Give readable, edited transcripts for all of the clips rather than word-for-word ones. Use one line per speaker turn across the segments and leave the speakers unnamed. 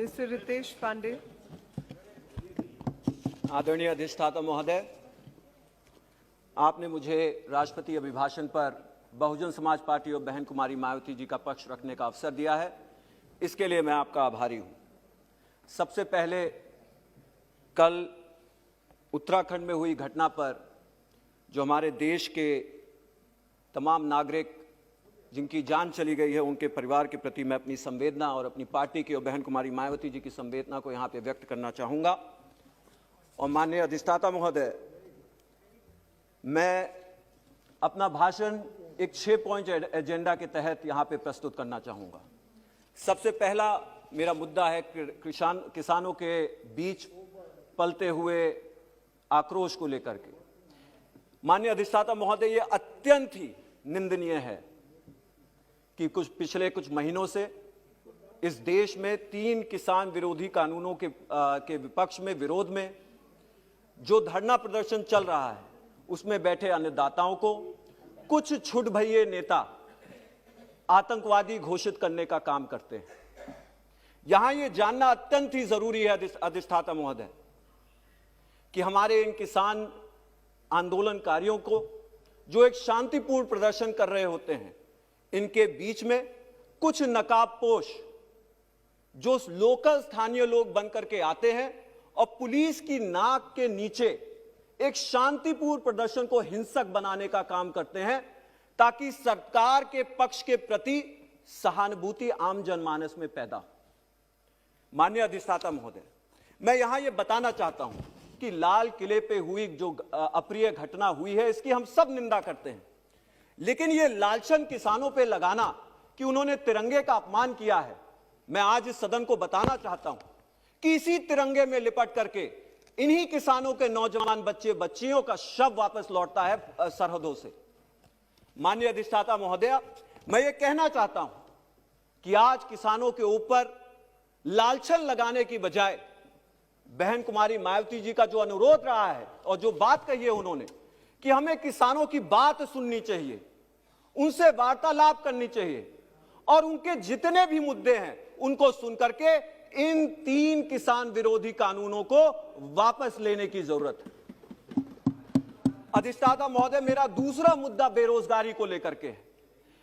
Mr. Ritesh Pandey.
आदरणीय अधिष्ठाता महोदय, आपने मुझे राष्ट्रपति अभिभाषण पर बहुजन समाज पार्टी और बहन कुमारी मायावती जी का पक्ष रखने का अवसर दिया है। इसके लिए मैं आपका आभारी हूं। सबसे पहले कल उत्तराखंड में हुई घटना पर जो हमारे देश के तमाम नागरिक जिनकी जान चली गई है, उनके परिवार के प्रति मैं अपनी संवेदना और अपनी पार्टी की और बहन कुमारी मायावती जी की संवेदना को यहाँ पे व्यक्त करना चाहूँगा। और माननीय अधिष्ठाता महोदय, मैं अपना भाषण एक 6 पॉइंट एजेंडा के तहत यहाँ पे प्रस्तुत करना चाहूँगा। सबसे पहला मेरा मुद्दा है किसानों के बीच पलते हुए आक्रोश को लेकर के। माननीय अधिष्ठाता महोदय, ये अत्यंत ही निंदनीय है कि पिछले कुछ महीनों से इस देश में 3 किसान विरोधी कानूनों के विपक्ष में, विरोध में जो धरना प्रदर्शन चल रहा है, उसमें बैठे अन्नदाताओं को कुछ छुटभइये नेता आतंकवादी घोषित करने का काम करते हैं। यहां यह जानना अत्यंत ही जरूरी है अधिष्ठाता महोदय कि हमारे इन किसान आंदोलनकारियों को जो एक शांतिपूर्ण प्रदर्शन कर रहे होते हैं, इनके बीच में कुछ नकाबपोश जो लोकल स्थानीय लोग बनकर के आते हैं और पुलिस की नाक के नीचे एक शांतिपूर्ण प्रदर्शन को हिंसक बनाने का काम करते हैं, ताकि सरकार के पक्ष के प्रति सहानुभूति आम जनमानस में पैदा हो। माननीय अधिष्ठाता महोदय, मैं यहां यह बताना चाहता हूं कि लाल किले पे हुई जो अप्रिय घटना हुई है, इसकी हम सब निंदा करते हैं, लेकिन यह लालचन किसानों पे लगाना कि उन्होंने तिरंगे का अपमान किया है, मैं आज इस सदन को बताना चाहता हूं कि इसी तिरंगे में लिपट करके इन्हीं किसानों के नौजवान बच्चे बच्चियों का शव वापस लौटता है सरहदों से। माननीय अधिष्ठाता महोदय, मैं ये कहना चाहता हूं कि आज किसानों के ऊपर लालछन लगाने की बजाय बहन कुमारी मायावती जी का जो अनुरोध रहा है और जो बात कही है उन्होंने कि हमें किसानों की बात सुननी चाहिए, उनसे वार्तालाप करनी चाहिए और उनके जितने भी मुद्दे हैं उनको सुनकर के इन 3 किसान विरोधी कानूनों को वापस लेने की जरूरत है। अधिष्ठाता महोदय, मेरा दूसरा मुद्दा बेरोजगारी को लेकर के है।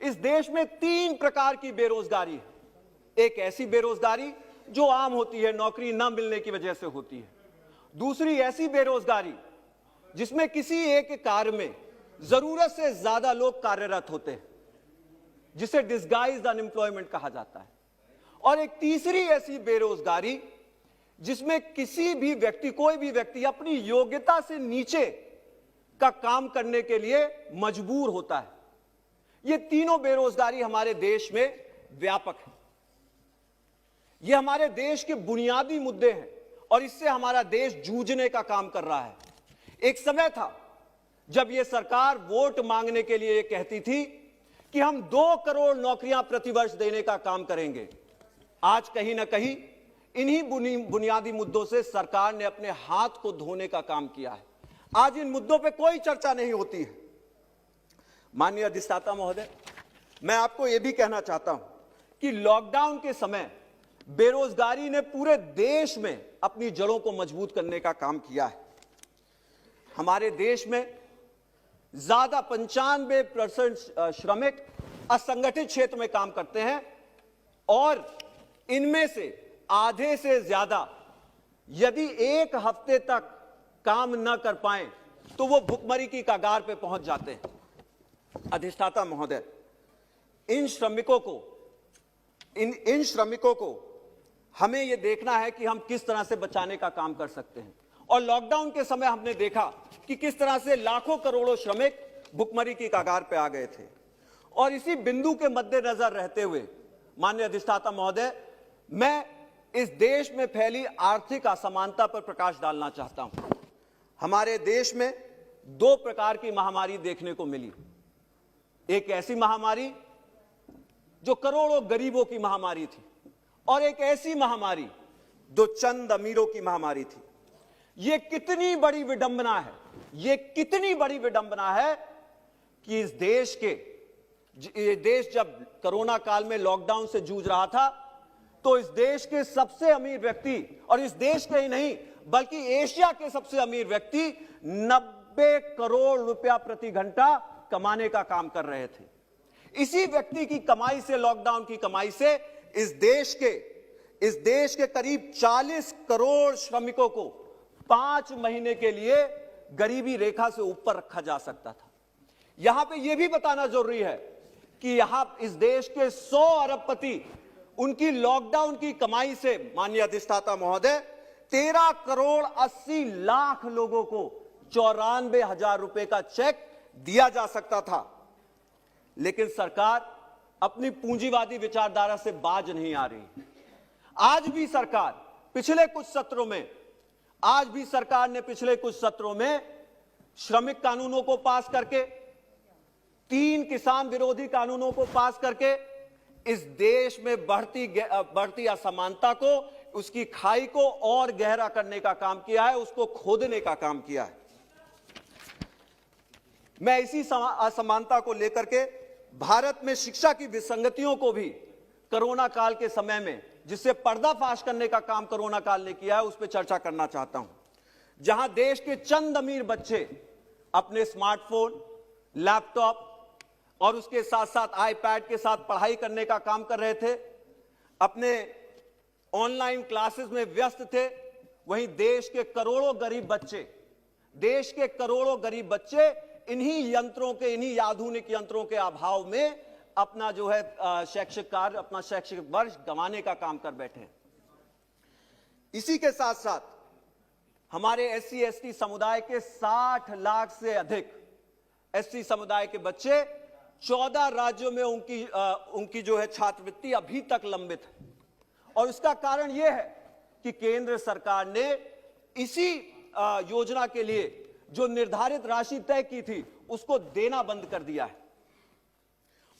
इस देश में 3 प्रकार की बेरोजगारी है। एक ऐसी बेरोजगारी जो आम होती है, नौकरी न मिलने की वजह से होती है। दूसरी ऐसी बेरोजगारी जिसमें किसी एक कार्य में जरूरत से ज्यादा लोग कार्यरत होते हैं, जिसे डिस्गाइज्ड अनएम्प्लॉयमेंट कहा जाता है। और एक तीसरी ऐसी बेरोजगारी जिसमें किसी भी व्यक्ति, कोई भी व्यक्ति अपनी योग्यता से नीचे का काम करने के लिए मजबूर होता है। ये तीनों बेरोजगारी हमारे देश में व्यापक है। ये हमारे देश के बुनियादी मुद्दे हैं और इससे हमारा देश जूझने का काम कर रहा है। एक समय था जब यह सरकार वोट मांगने के लिए कहती थी कि हम 2 करोड़ नौकरियां प्रतिवर्ष देने का काम करेंगे। आज कहीं ना कहीं इन्हीं बुनियादी मुद्दों से सरकार ने अपने हाथ को धोने का काम किया है। आज इन मुद्दों पे कोई चर्चा नहीं होती है। माननीय अधिष्ठाता महोदय, मैं आपको यह भी कहना चाहता हूं कि लॉकडाउन के समय बेरोजगारी ने पूरे देश में अपनी जड़ों को मजबूत करने का काम किया है। हमारे देश में ज्यादा 95% श्रमिक असंगठित क्षेत्र में काम करते हैं और इनमें से आधे से ज्यादा यदि 1 हफ्ते तक काम न कर पाए तो वो भुखमरी की कगार पे पहुंच जाते हैं। अधिष्ठाता महोदय, इन श्रमिकों को हमें यह देखना है कि हम किस तरह से बचाने का काम कर सकते हैं। और लॉकडाउन के समय हमने देखा कि किस तरह से लाखों करोड़ों श्रमिक भुखमरी की कगार पे आ गए थे। और इसी बिंदु के मद्देनजर रहते हुए माननीय अधिष्ठाता महोदय, मैं इस देश में फैली आर्थिक असमानता पर प्रकाश डालना चाहता हूं। हमारे देश में 2 प्रकार की महामारी देखने को मिली। एक ऐसी महामारी जो करोड़ों गरीबों की महामारी थी और एक ऐसी महामारी जो चंद अमीरों की महामारी थी। यह कितनी बड़ी विडंबना है, यह कितनी बड़ी विडंबना है कि इस देश जब कोरोना काल में लॉकडाउन से जूझ रहा था, तो इस देश के सबसे अमीर व्यक्ति, और इस देश के ही नहीं बल्कि एशिया के सबसे अमीर व्यक्ति 90 करोड़ रुपया प्रति घंटा कमाने का काम कर रहे थे। इसी व्यक्ति की कमाई से, लॉकडाउन की कमाई से इस देश के करीब 40 करोड़ श्रमिकों को 5 महीने के लिए गरीबी रेखा से ऊपर रखा जा सकता था। यहां पे यह भी बताना जरूरी है कि यहां इस देश के 100 अरबपति उनकी लॉकडाउन की कमाई से, माननीय अधिष्ठाता महोदय, 13 करोड़ 80 लाख लोगों को 94,000 रुपए का चेक दिया जा सकता था। लेकिन सरकार अपनी पूंजीवादी विचारधारा से बाज नहीं आ रही। आज भी सरकार पिछले कुछ सत्रों में श्रमिक कानूनों को पास करके, 3 किसान विरोधी कानूनों को पास करके इस देश में बढ़ती असमानता को, उसकी खाई को और गहरा करने का काम किया है, उसको खोदने का काम किया है। मैं इसी असमानता को लेकर के भारत में शिक्षा की विसंगतियों को भी कोरोना काल के समय में, जिससे पर्दाफाश करने का काम कोरोना काल ने किया है, उस पर चर्चा करना चाहता हूं। जहां देश के चंद अमीर बच्चे अपने स्मार्टफोन, लैपटॉप और उसके साथ साथ आईपैड के साथ पढ़ाई करने का काम कर रहे थे, अपने ऑनलाइन क्लासेस में व्यस्त थे, वहीं देश के करोड़ों गरीब बच्चे इन्हीं आधुनिक यंत्रों के अभाव में अपना जो है शैक्षिक कार्य, अपना शैक्षिक वर्ष गंवाने का काम कर बैठे हैं। इसी के साथ साथ हमारे SC ST समुदाय के 60 लाख से अधिक SC समुदाय के बच्चे 14 राज्यों में उनकी जो है छात्रवृत्ति अभी तक लंबित है। और इसका कारण यह है कि केंद्र सरकार ने इसी योजना के लिए जो निर्धारित राशि तय की थी, उसको देना बंद कर दिया है।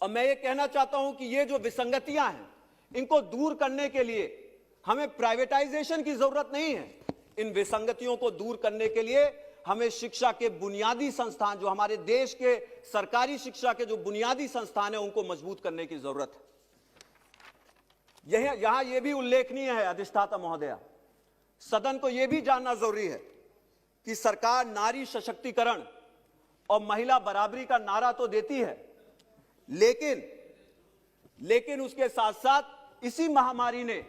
और मैं ये कहना चाहता हूं कि ये जो विसंगतियां हैं, इनको दूर करने के लिए हमें प्राइवेटाइजेशन की जरूरत नहीं है। इन विसंगतियों को दूर करने के लिए हमें शिक्षा के बुनियादी संस्थान, जो हमारे देश के सरकारी शिक्षा के जो बुनियादी संस्थान हैं, उनको मजबूत करने की जरूरत है। यहां यह भी उल्लेखनीय है अधिष्ठाता महोदया, सदन को यह भी जानना जरूरी है कि सरकार नारी सशक्तिकरण और महिला बराबरी का नारा तो देती है, लेकिन उसके साथ साथ इसी महामारी ने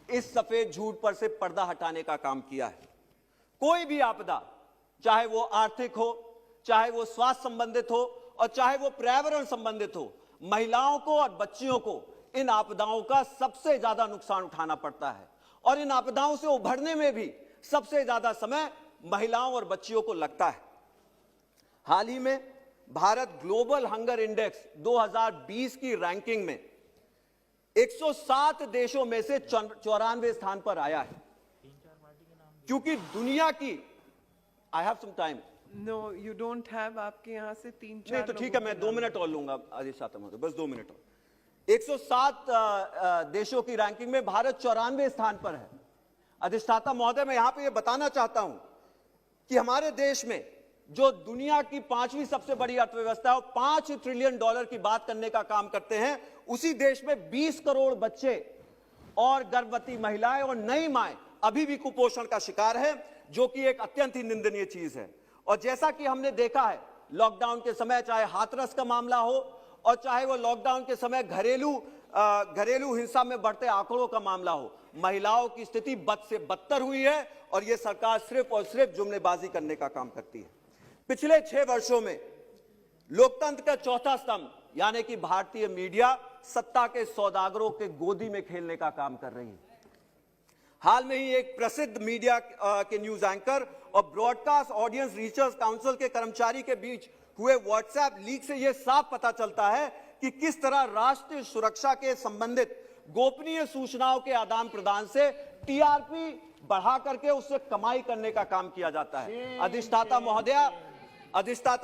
इस सफेद झूठ पर से पर्दा हटाने का काम किया है। कोई भी आपदा, चाहे वो आर्थिक हो, चाहे वो स्वास्थ्य संबंधित हो और चाहे वो पर्यावरण संबंधित हो, महिलाओं को और बच्चियों को इन आपदाओं का सबसे ज्यादा नुकसान उठाना पड़ता है। और इन आपदाओं से उभरने में भी सबसे ज्यादा समय महिलाओं और बच्चियों को लगता है। हाल ही में भारत ग्लोबल हंगर इंडेक्स 2020 की रैंकिंग में 107 देशों में से 94 स्थान पर आया है। क्योंकि दुनिया की, I have some time.
No you don't have, आपके यहां से 3-4
नहीं तो ठीक है, मैं 2 मिनट और लूंगा अधिष्ठाता महोदय, बस 2 मिनट और। 107 देशों की रैंकिंग में भारत 94 स्थान पर है। अधिष्ठाता महोदय, मैं यहां पे ये बताना चाहता हूं कि हमारे देश में जो दुनिया की 5वीं सबसे बड़ी अर्थव्यवस्था है, 5 ट्रिलियन डॉलर की बात करने का काम करते हैं, उसी देश में 20 करोड़ बच्चे और गर्भवती महिलाएं और नई माएं अभी भी कुपोषण का शिकार है, जो कि एक अत्यंत ही निंदनीय चीज है। और जैसा कि हमने देखा है लॉकडाउन के समय, चाहे हाथरस का मामला हो और चाहे वो लॉकडाउन के समय घरेलू हिंसा में बढ़ते आंकड़ों का मामला हो, महिलाओं की स्थिति बद से बदतर हुई है और यह सरकार सिर्फ और सिर्फ जुमलेबाजी करने का काम करती है। पिछले 6 वर्षों में लोकतंत्र का चौथा स्तंभ यानी कि भारतीय मीडिया सत्ता के सौदागरों के गोदी में खेलने का काम कर रही है। हाल में ही एक प्रसिद्ध मीडिया के न्यूज एंकर और ब्रॉडकास्ट ऑडियंस रिसर्च काउंसिल के कर्मचारी के बीच हुए व्हाट्सएप लीक से यह साफ पता चलता है कि किस तरह राष्ट्रीय सुरक्षा के संबंधित गोपनीय सूचनाओं के आदान प्रदान से टीआरपी बढ़ा करके उससे कमाई करने का काम किया जाता है। अधिष्ठाता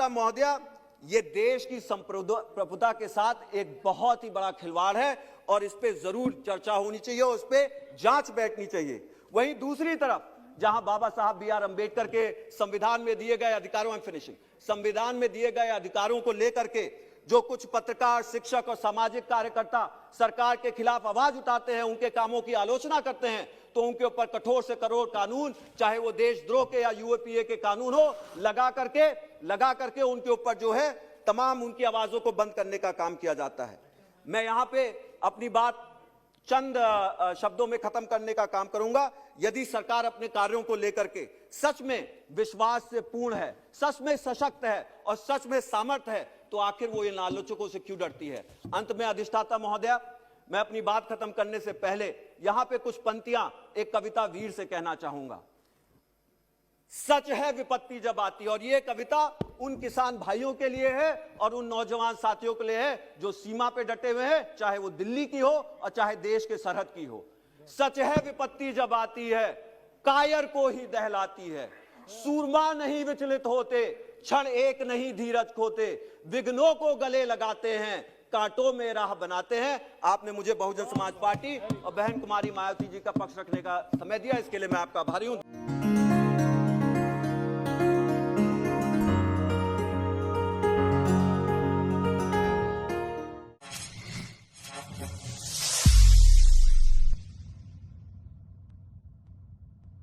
महोदया, ये देश की संप्रभुता के साथ एक बहुत ही बड़ा खिलवाड़ है और इस पे जरूर चर्चा होनी चाहिए और उस पे जांच बैठनी चाहिए। वहीं दूसरी तरफ जहां बाबा साहब BR अम्बेडकर के संविधान में दिए गए अधिकारों को लेकर के जो कुछ पत्रकार, शिक्षक और सामाजिक कार्यकर्ता सरकार के खिलाफ आवाज उठाते हैं, उनके कामों की आलोचना करते हैं, तो उनके ऊपर कठोर से कठोर कानून, चाहे वो देशद्रोह के या यूएपीए के कानून हो, लगा करके उनके ऊपर जो है तमाम उनकी आवाजों को बंद करने का काम किया जाता है। मैं यहां पे अपनी बात चंद शब्दों में खत्म करने का काम करूंगा। यदि सरकार अपने कार्यों को लेकर के सच में विश्वास से पूर्ण है, सच में सशक्त है और सच में सामर्थ्य है, तो आखिर वो इन आलोचकों से क्यों डरती है। अंत में अधिष्ठाता महोदय, मैं अपनी बात खत्म करने से पहले यहां पे कुछ पंक्तियां एक कविता वीर से कहना चाहूंगा। सच है विपत्ति जब आती, और ये कविता उन किसान भाइयों के लिए है और उन नौजवान साथियों के लिए है जो सीमा पे डटे हुए हैं, चाहे वो दिल्ली की हो और चाहे देश के सरहद की हो। सच है विपत्ति जब आती है, कायर को ही दहलाती है। सूरमा नहीं विचलित होते, क्षण एक नहीं धीरज खोते, विघ्नों को गले लगाते हैं, कांटों में राह बनाते हैं। आपने मुझे बहुजन समाज पार्टी और बहन कुमारी मायावती जी का पक्ष रखने का समय दिया, इसके लिए मैं आपका आभारी हूं।